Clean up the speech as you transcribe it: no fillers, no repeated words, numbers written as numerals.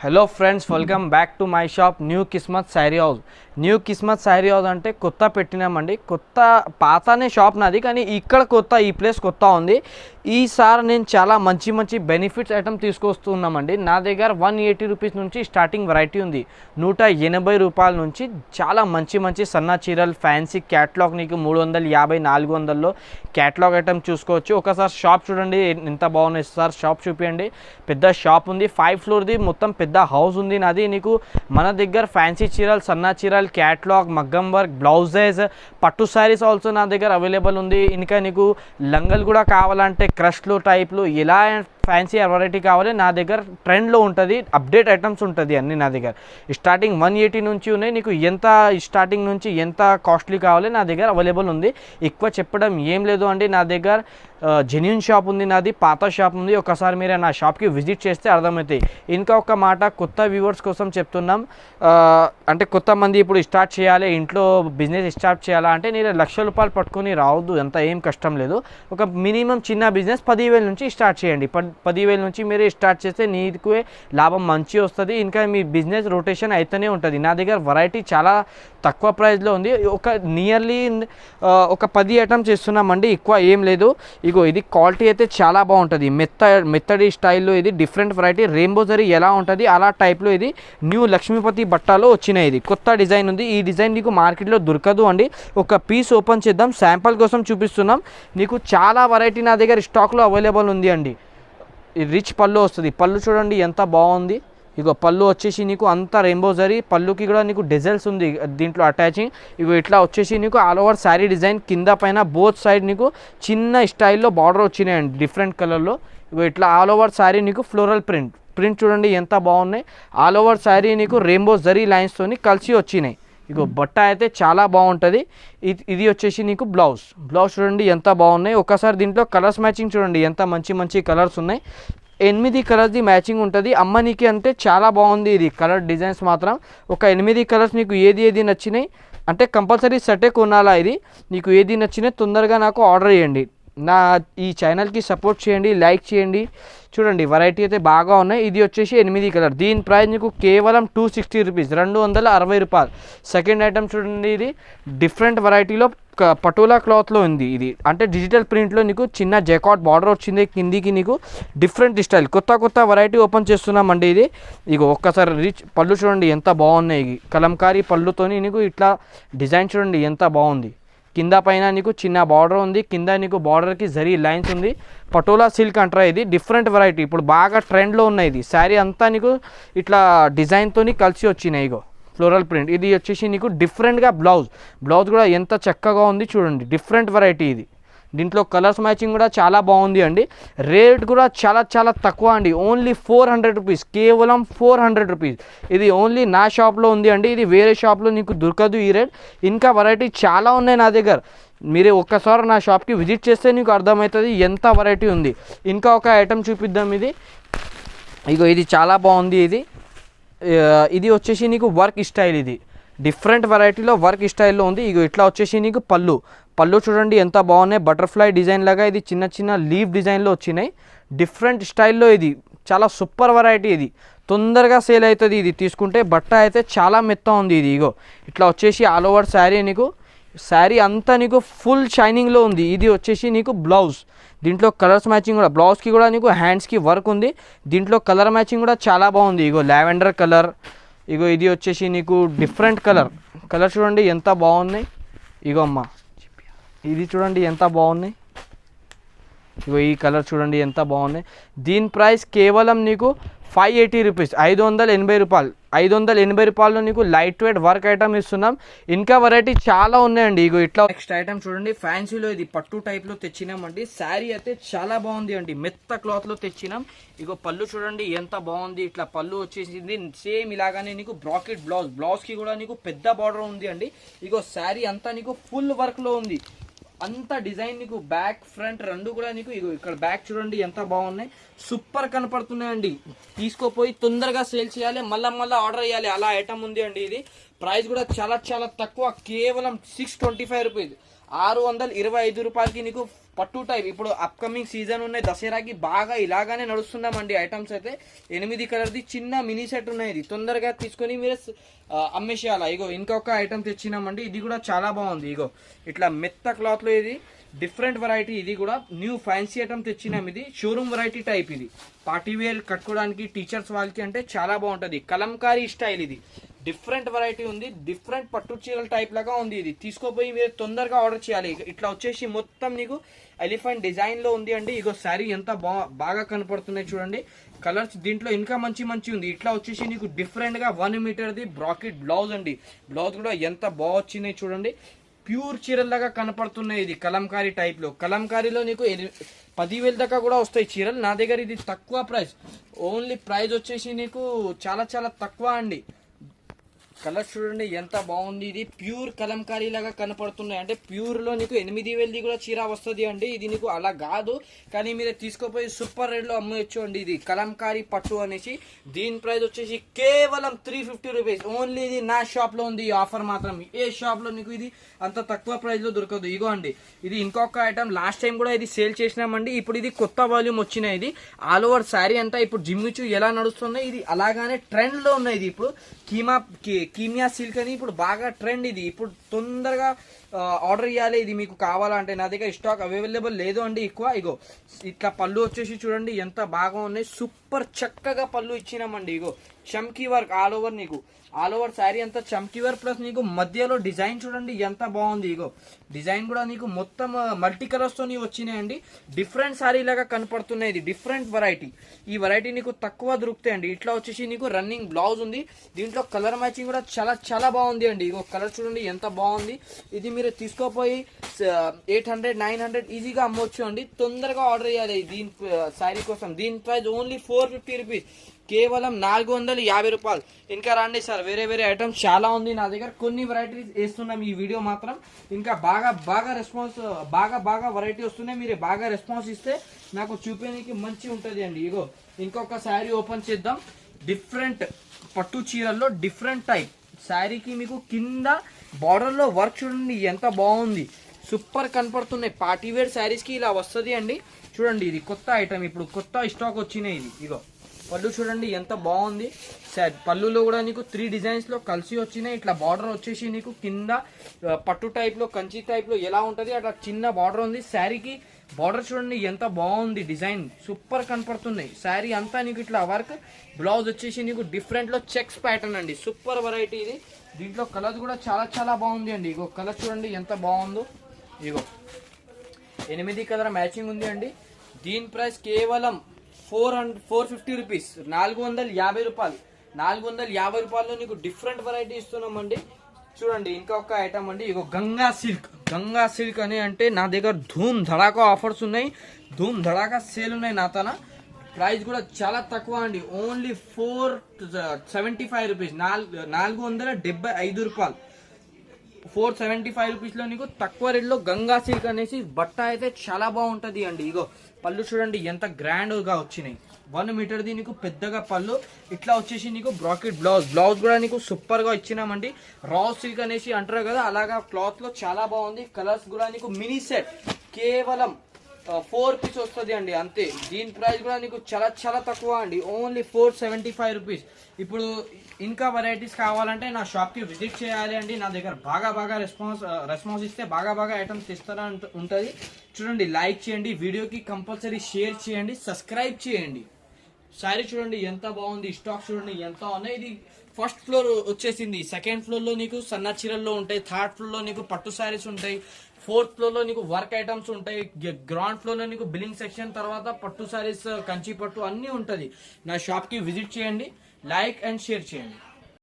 Hello friends, welcome back to my shop new Kismat sari house. New Kismat sari house అంటే కొత్త పెట్టినామండి. కొత్త పాతనే shop నాది, కానీ ఇక్కడ కొత్త, ఈ ప్లేస్ కొత్త ఉంది. ఈసారి నేను చాలా మంచి మంచి బెనిఫిట్స్ ఐటమ్ తీసుకొస్తున్నామండి. నా దగ్గర 180 రూపీస్ నుంచి స్టార్టింగ్ వెరైటీ ఉంది. 180 రూపాయల నుంచి చాలా మంచి మంచి సన్న చీరలు, ఫ్యాన్సీ క్యాట్లాగ్ నీకు 350, 400లో క్యాట్లాగ్ ఐటమ్ చూసుకోవచ్చు. ఒకసారి షాప్ చూడండి ఎంత బాగున్నాయి సార్. షాప్ చూపించండి. పెద్ద షాప్ ఉంది, 5 ఫ్లోర్ది, మొత్తం పెద్ద హౌస్ ఉంది నాది. నీకు మన దగ్గర ఫ్యాన్సీ చీరలు, సన్నా చీరలు, క్యాట్లాగ్, మగ్గం వర్క్, బ్లౌజెస్, పట్టు శారీస్ ఆల్సో నా దగ్గర అవైలబుల్ ఉంది. ఇంకా నీకు లంగలు కూడా కావాలంటే క్రష్లు టైప్లు ఎలా ఫ్యాన్సీ వెరైటీ కావాలి నా దగ్గర ట్రెండ్లో ఉంటుంది. అప్డేట్ ఐటమ్స్ ఉంటుంది అన్నీ నా దగ్గర. స్టార్టింగ్ 180 నుంచి ఉన్నాయి. నీకు ఎంత స్టార్టింగ్ నుంచి ఎంత కాస్ట్లీ కావాలి నా దగ్గర అవైలబుల్ ఉంది. ఎక్కువ చెప్పడం ఏం లేదు అండి. నా దగ్గర జెన్యూన్ షాప్ ఉంది నాది, పాత షాప్ ఉంది. ఒకసారి మీరు నా షాప్కి విజిట్ చేస్తే అర్థమవుతాయి. ఇంకా ఒక మాట కొత్త వ్యూవర్స్ కోసం చెప్తున్నాం. అంటే కొత్త మంది ఇప్పుడు స్టార్ట్ చేయాలి, ఇంట్లో బిజినెస్ స్టార్ట్ చేయాలా అంటే నేను ₹1,00,000 పట్టుకొని రావద్దు, అంత ఏం కష్టం లేదు. ఒక మినిమం చిన్న బిజినెస్ 10,000 నుంచి స్టార్ట్ చేయండి. 10,000 నుంచి మీరు స్టార్ట్ చేస్తే నీకు లాభం మంచి వస్తుంది. ఇంకా మీ బిజినెస్ రొటేషన్ అయితేనే ఉంటుంది. నా దగ్గర వెరైటీ చాలా తక్కువ ప్రైస్లో ఉంది. ఒక నియర్లీ ఒక 10 ఐటమ్స్ చేస్తున్నామండి, ఎక్కువ ఏం లేదు. ఇగో ఇది క్వాలిటీ అయితే చాలా బాగుంటుంది. మెత్తడి స్టైల్లో ఇది డిఫరెంట్ వెరైటీ. రెయిన్బో జరీ ఎలా ఉంటుంది అలా టైప్లో ఇది న్యూ లక్ష్మీపతి బట్టాలో వచ్చినాయి. ఇది కొత్త డిజైన్ ఉంది. ఈ డిజైన్ నీకు మార్కెట్లో దొరకదు అండి. ఒక పీస్ ఓపెన్ చేద్దాం, శాంపుల్ కోసం చూపిస్తున్నాం. నీకు చాలా వెరైటీ నా దగ్గర స్టాక్లో అవైలబుల్ ఉంది అండి. రిచ్ పళ్ళు వస్తుంది. పళ్ళు చూడండి ఎంత బాగుంది. ఇగో పళ్ళు వచ్చేసి నీకు అంతా రెయిన్బో జరీ. పళ్ళుకి కూడా నీకు డిజైన్స్ ఉంది దీంట్లో అటాచింగ్. ఇగో ఇట్లా వచ్చేసి నీకు ఆల్ ఓవర్ శారీ డిజైన్, కింద పైన బోత్ సైడ్ నీకు చిన్న స్టైల్లో బార్డర్ వచ్చినాయండి డిఫరెంట్ కలర్లో. ఇగో ఇట్లా ఆల్ ఓవర్ శారీ నీకు ఫ్లోరల్ ప్రింట్ చూడండి ఎంత బాగున్నాయి. ఆల్ ఓవర్ శారీ నీకు రెయిన్బో జరీ లైన్స్తోని కలిసి వచ్చినాయి. ఇగో బట్ట అయితే చాలా బాగుంటుంది. ఇది వచ్చేసి నీకు బ్లౌజ్ చూడండి ఎంత బాగున్నాయి. ఒకసారి దీంట్లో కలర్స్ మ్యాచింగ్ చూడండి ఎంత మంచి మంచి కలర్స్ ఉన్నాయి. 8 కలర్స్ది మ్యాచింగ్ ఉంటుంది. అమ్మనికి అంటే చాలా బాగుంది ఇది కలర్ డిజైన్స్ మాత్రం. ఒక 8 కలర్స్ నీకు ఏది నచ్చినాయి అంటే కంపల్సరీ సెటే కొనాలా. ఇది నీకు ఏది నచ్చినాయి తొందరగా నాకు ఆర్డర్ చేయండి. నా ఈ ఛానల్కి సపోర్ట్ చేయండి, లైక్ చేయండి. చూడండి వెరైటీ అయితే బాగా ఉన్నాయి. ఇది వచ్చేసి 8 కలర్. దీని ప్రైస్ నీకు కేవలం 260 రూపీస్, ₹260. సెకండ్ ఐటమ్ చూడండి, ఇది డిఫరెంట్ వెరైటీలో పటోలా క్లాత్లో ఉంది. ఇది అంటే డిజిటల్ ప్రింట్లో నీకు చిన్న జెకాట్ బార్డర్ వచ్చింది కిందికి. నీకు డిఫరెంట్ స్టైల్ కొత్త వెరైటీ ఓపెన్ చేస్తున్నామండి. ఇది ఇగో ఒక్కసారి రిచ్ పళ్ళు చూడండి ఎంత బాగున్నాయి. ఇవి కలంకారీ పళ్ళుతోని నీకు ఇట్లా డిజైన్ చూడండి ఎంత బాగుంది. కింద పైన నీకు చిన్న బార్డర్ ఉంది, కింద నీకు బార్డర్కి జరీ లైన్స్ ఉంది. పటోలా సిల్క్ అంటారా, ఇది డిఫరెంట్ వెరైటీ. ఇప్పుడు బాగా ట్రెండ్లో ఉన్నాయి. ఇది శారీ అంతా నీకు ఇట్లా డిజైన్తో కలిసి వచ్చినాయి. ఇగో ఫ్లోరల్ ప్రింట్. ఇది వచ్చేసి నీకు డిఫరెంట్గా బ్లౌజ్ కూడా ఎంత చక్కగా ఉంది చూడండి. డిఫరెంట్ వెరైటీ ఇది. దీంట్లో కలర్స్ మ్యాచింగ్ కూడా చాలా బాగుంది అండి. రేట్ కూడా చాలా తక్కువ అండి. ఓన్లీ 400 రూపీస్, కేవలం 400 రూపీస్. ఇది ఓన్లీ నా షాప్లో ఉంది అండి. ఇది వేరే షాప్లో నీకు దొరకదు ఈ రేట్. ఇంకా వెరైటీ చాలా ఉన్నాయి నా దగ్గర. మీరు ఒక్కసారి నా షాప్కి విజిట్ చేస్తే నీకు అర్థమవుతుంది ఎంత వెరైటీ ఉంది. ఇంకా ఒక ఐటమ్ చూపిద్దాం. ఇది చాలా బాగుంది. ఇది వచ్చేసి నీకు వర్క్ స్టైల్. ఇది డిఫరెంట్ వెరైటీలో వర్క్ స్టైల్లో ఉంది. ఇట్లా వచ్చేసి నీకు పళ్ళు చూడండి ఎంత బాగున్నాయి. బటర్ఫ్లై డిజైన్ లాగా ఇది చిన్న లీవ్ డిజైన్లో వచ్చినాయి. డిఫరెంట్ స్టైల్లో ఇది చాలా సూపర్ వెరైటీ. ఇది తొందరగా సేల్ అవుతుంది. ఇది తీసుకుంటే బట్ట అయితే చాలా మెత్త ఉంది. ఇది ఇట్లా వచ్చేసి ఆల్ ఓవర్ శారీ అంతా నీకు ఫుల్ షైనింగ్లో ఉంది. ఇది వచ్చేసి నీకు బ్లౌజ్. దీంట్లో కలర్స్ మ్యాచింగ్ కూడా, బ్లౌజ్కి కూడా నీకు హ్యాండ్స్కి వర్క్ ఉంది. దీంట్లో కలర్ మ్యాచింగ్ కూడా చాలా బాగుంది. Lavender colour. ఇది వచ్చేసి నీకు డిఫరెంట్ కలర్ చూడండి ఎంత బాగున్నాయి. అమ్మ ఇది చూడండి ఎంత బాగున్నాయి. ఈ కలర్ చూడండి ఎంత బాగున్నాయి. దీని ప్రైస్ కేవలం నీకు 580 రూపీస్, ₹580. ₹580లో నీకు లైట్ వెయిట్ వర్క్ ఐటమ్ ఇస్తున్నాం. ఇంకా వెరైటీ చాలా ఉన్నాయండి. ఇట్లా నెక్స్ట్ ఐటమ్ చూడండి, ఫ్యాన్సీలో ఇది పట్టు టైప్లో తెచ్చినామండి. శారీ అయితే చాలా బాగుంది అండి, మెత్త క్లాత్లో తెచ్చినాం. పళ్ళు చూడండి ఎంత బాగుంది. ఇట్లా పళ్ళు వచ్చేసింది సేమ్ ఇలాగానే నీకు బ్రాకెట్ బ్లౌజ్కి కూడా నీకు పెద్ద బార్డర్ ఉంది అండి. శారీ అంతా నీకు ఫుల్ వర్క్లో ఉంది. అంత డిజైన్ నీకు బ్యాక్ ఫ్రంట్ రెండు కూడా నీకు ఇక్కడ బ్యాక్ చూడండి ఎంత బాగున్నాయి. సూపర్ కనపడుతున్నాయండి. తీసుకోపోయి తొందరగా సేల్ చేయాలి, మళ్ళీ ఆర్డర్ చేయాలి, అలా ఐటమ్ ఉంది అండి. ఇది ప్రైస్ కూడా చాలా తక్కువ, కేవలం 625 రూపీస్. 625 రూపాయలకి నీకు పట్టు టైప్. ఇప్పుడు అప్కమింగ్ సీజన్ ఉన్నాయి, దసరాకి బాగా ఇలాగానే నడుస్తున్నామండి ఐటమ్స్ అయితే. 8 కలర్ది చిన్న మినీ సెట్ ఉన్నాయి, ఇది తొందరగా తీసుకొని మీరు అమ్మేసేయాలి. ఇగో ఇంకొక ఐటమ్ తెచ్చినామండి, ఇది కూడా చాలా బాగుంది. ఇగో ఇట్లా మెత్త క్లాత్లో ఇది డిఫరెంట్ వెరైటీ, ఇది కూడా న్యూ ఫ్యాన్సీ ఐటమ్ తెచ్చినాం. ఇది షోరూమ్ వెరైటీ టైప్, ఇది పార్టీ వేర్ కట్టుకోవడానికి టీచర్స్ వాళ్ళకి అంటే చాలా బాగుంటుంది. కలంకారీ స్టైల్, ఇది డిఫరెంట్ వెరైటీ ఉంది, డిఫరెంట్ పట్టు చీరల టైప్ లాగా ఉంది. ఇది తీసుకోపోయి మీరు తొందరగా ఆర్డర్ చేయాలి. ఇట్లా వచ్చేసి మొత్తం నీకు ఎలిఫెంట్ డిజైన్ లో ఉంది అండి. ఇగో శారీ ఎంత బాగా కనపడుతున్నాయి చూడండి. కలర్స్ దీంట్లో ఇంకా మంచి ఉంది. ఇట్లా వచ్చేసి నీకు డిఫరెంట్ గా 1 మీటర్ది బ్రాకెట్ బ్లౌజ్ అండి. బ్లౌజ్ కూడా ఎంత బాగా వచ్చినాయి చూడండి, ప్యూర్ చీరల్లాగా కనపడుతున్నాయి. ఇది కలంకారీ టైప్ లో, కలంకారీలో నీకు 10,000 దాకా కూడా వస్తాయి చీరలు. నా దగ్గర ఇది తక్కువ ప్రైస్, ఓన్లీ ప్రైస్ వచ్చేసి నీకు చాలా తక్కువ అండి. కలర్ చూడండి ఎంత బాగుంది, ఇది ప్యూర్ కలంకారీ లాగా కనపడుతున్నాయి. అంటే ప్యూర్ లో నీకు 8,000 కూడా చీర వస్తుంది అండి. ఇది నీకు అలా కాదు, కానీ మీరు తీసుకోపోయి సూపర్ రేట్ లో అమ్మవచ్చు అండి. ఇది కలంకారీ పట్టు అనేసి, దీని ప్రైస్ వచ్చేసి కేవలం 350 రూపీస్. ఓన్లీ ఇది నా షాప్ లో ఉంది ఈ ఆఫర్ మాత్రం. ఏ షాప్ లో నీకు ఇది అంత తక్కువ ప్రైస్ లో దొరకదు. ఇగో అండి, ఇది ఇంకొక ఐటమ్, లాస్ట్ టైం కూడా ఇది సేల్ చేసినామండి. ఇప్పుడు ఇది కొత్త వాల్యూమ్ వచ్చినాయి. ఇది ఆల్ ఓవర్ శారీ అంతా ఇప్పుడు జిమ్మిచు ఎలా నడుస్తున్నాయి, ఇది అలాగానే ట్రెండ్ లో ఉన్నాయి. ఇది ఇప్పుడు కీమియా సిల్క్ అని ఇప్పుడు బాగా ట్రెండ్. ఇది ఇప్పుడు తొందరగా ఆర్డర్ చేయాలి. ఇది మీకు కావాలంటే నా దగ్గర స్టాక్ అవైలబుల్ లేదు అండి ఎక్కువ. ఇగో ఇట్లా పళ్ళు వచ్చేసి చూడండి ఎంత బాగా ఉన్నాయి, సూపర్ చక్కగా పళ్ళు ఇచ్చినామండి. ఇగో చమ్కీ వర్క్ ఆల్ ఓవర్, నీకు ఆల్ ఓవర్ శారీ అంతా చమ్కీ వర్క్ ప్లస్ నీకు మధ్యలో డిజైన్ చూడండి ఎంత బాగుంది. ఇగో డిజైన్ కూడా నీకు మొత్తం మల్టీ కలర్స్ తో వచ్చినాయండి. డిఫరెంట్ శారీ లాగా కనపడుతున్నాయి. ఇది డిఫరెంట్ వెరైటీ. ఈ వెరైటీ నీకు తక్కువ దొరుకుతాయండి. ఇట్లా వచ్చేసి నీకు రన్నింగ్ బ్లౌజ్ ఉంది. దీంట్లో కలర్ మ్యాచింగ్ కూడా చాలా బాగుంది అండి. ఇగో కలర్ చూడండి ఎంత బాగుంది. ఇది మీరు తీసుకోపోయి 800 900 ఈజీగా అమ్మవచ్చు అండి. తొందరగా ఆర్డర్ చేయాలి దీని శారీ కోసం. దీని ప్రైస్ ఓన్లీ 450 రూపీస్, కేవలం 450 రూపాయలు. ఇంకా రండి సార్, వేరే ఐటమ్స్ చాలా ఉంది నా దగ్గర. కొన్ని వెరైటీస్ వేస్తున్నాం ఈ వీడియో మాత్రం. ఇంకా బాగా రెస్పాన్స్, బాగా వెరైటీ వస్తున్నాయి. మీరు బాగా రెస్పాన్స్ ఇస్తే నాకు చూపేనికి మంచి ఉంటుంది అండి. ఇగో ఇంకొక శారీ ఓపెన్ చేద్దాం. డిఫరెంట్ పట్టు చీరల్లో డిఫరెంట్ టైప్ శారీకి మీకు కింద బార్డర్ లో వర్క్ చూడండి ఎంత బాగుంది, సూపర్ కనపడుతున్నాయి. పార్టీ వేర్ శారీస్ కి ఇలా వస్తుంది అండి. చూడండి ఇది కొత్త ఐటమ్, ఇప్పుడు కొత్త స్టాక్ వచ్చినాయి. ఇది ఇగో పళ్ళు చూడండి ఎంత బాగుంది. పళ్ళులో కూడా నీకు 3 డిజైన్స్ లో కలిసి వచ్చినాయి. ఇట్లా బార్డర్ వచ్చేసి నీకు కింద పట్టు టైప్ లో, కంచి టైప్ లో ఎలా ఉంటది అట్లా చిన్న బార్డర్ ఉంది. శారీకి బార్డర్ చూడండి ఎంత బాగుంది, డిజైన్ సూపర్ కనపడుతున్నాయి. శారీ అంతా నీకు ఇట్లా వర్క్. బ్లౌజ్ వచ్చేసి నీకు డిఫరెంట్ లో చెక్స్ ప్యాటర్న్ అండి, సూపర్ వెరైటీ ఇది. దీంట్లో కలర్ కూడా చాలా బాగుంది అండి. ఇగో కలర్ చూడండి ఎంత బాగుందో. ఇగో 8 కలర్ మ్యాచింగ్ ఉంది అండి. దీని ప్రైస్ కేవలం 450 రూపీస్, 450 రూపాయలు. 450 రూపాయల్లో నీకు డిఫరెంట్ వెరైటీ ఇస్తున్నామండి. చూడండి ఇంకొక ఐటమ్ అండి. ఇగో గంగా సిల్క్ అని అంటే నా దగ్గర ధూమ్ ధడాకా ఆఫర్స్ ఉన్నాయి, ధూమ్ ధడాకా సేల్ ఉన్నాయి నా తన. ప్రైస్ కూడా చాలా తక్కువ అండి, ఓన్లీ 475 రూపీస్, 475 రూపాయలు. 475 రూపీస్ లో నీకు తక్కువ రేట్ లో గంగా సిల్క్ అనేసి బట్ట అయితే చాలా బాగుంటది అండి. ఇగో పళ్ళు చూడండి ఎంత గ్రాండ్ గా వచ్చినాయి. 1 మీటర్ది నీకు పెద్దగా పళ్ళు. ఇట్లా వచ్చేసి నీకు బ్రాకెట్ బ్లౌజ్ కూడా నీకు సూపర్ గా ఇచ్చినామండి. రా సిల్క్ అనేసి అంటారు కదా, అలాగా క్లాత్ లో చాలా బాగుంది. కలర్స్ కూడా నీకు మినీ సెట్ కేవలం 4 పీస్ వస్తుంది అండి అంతే. దీని ప్రైస్ కూడా నీకు చాలా తక్కువ అండి, ఓన్లీ 475 రూపీస్. ఇప్పుడు ఇంకా వెరైటీస్ కావాలంటే నా షాప్ కి విజిట్ చేయాలి అండి. నా దగ్గర బాగా రెస్పాన్స్ ఇస్తే బాగా ఐటమ్స్ ఇస్తారా ఉంటుంది. చూడండి లైక్ చేయండి, వీడియోకి కంపల్సరీ షేర్ చేయండి, సబ్స్క్రైబ్ చేయండి. శారీ చూడండి ఎంత బాగుంది, స్టాక్ చూడండి ఎంత ఉన్నాయి. ఇది ఫస్ట్ ఫ్లోర్ వచ్చేసింది. సెకండ్ ఫ్లోర్ లో నీకు సన్న చీరల్లో ఉంటాయి, థర్డ్ ఫ్లోర్ లో నీకు పట్టు శారీస్ ఉంటాయి, ఫోర్త్ ఫ్లోర్ లో నీకు వర్క్ ఐటమ్స్ ఉంటాయి, గ్రౌండ్ ఫ్లోర్ లో నీకు బిల్లింగ్ సెక్షన్, తర్వాత పట్టు శారీస్, కంచి పట్టు అన్ని ఉంటది. నా షాప్ కి విజిట్ చేయండి, లైక్ అండ్ షేర్ చేయండి.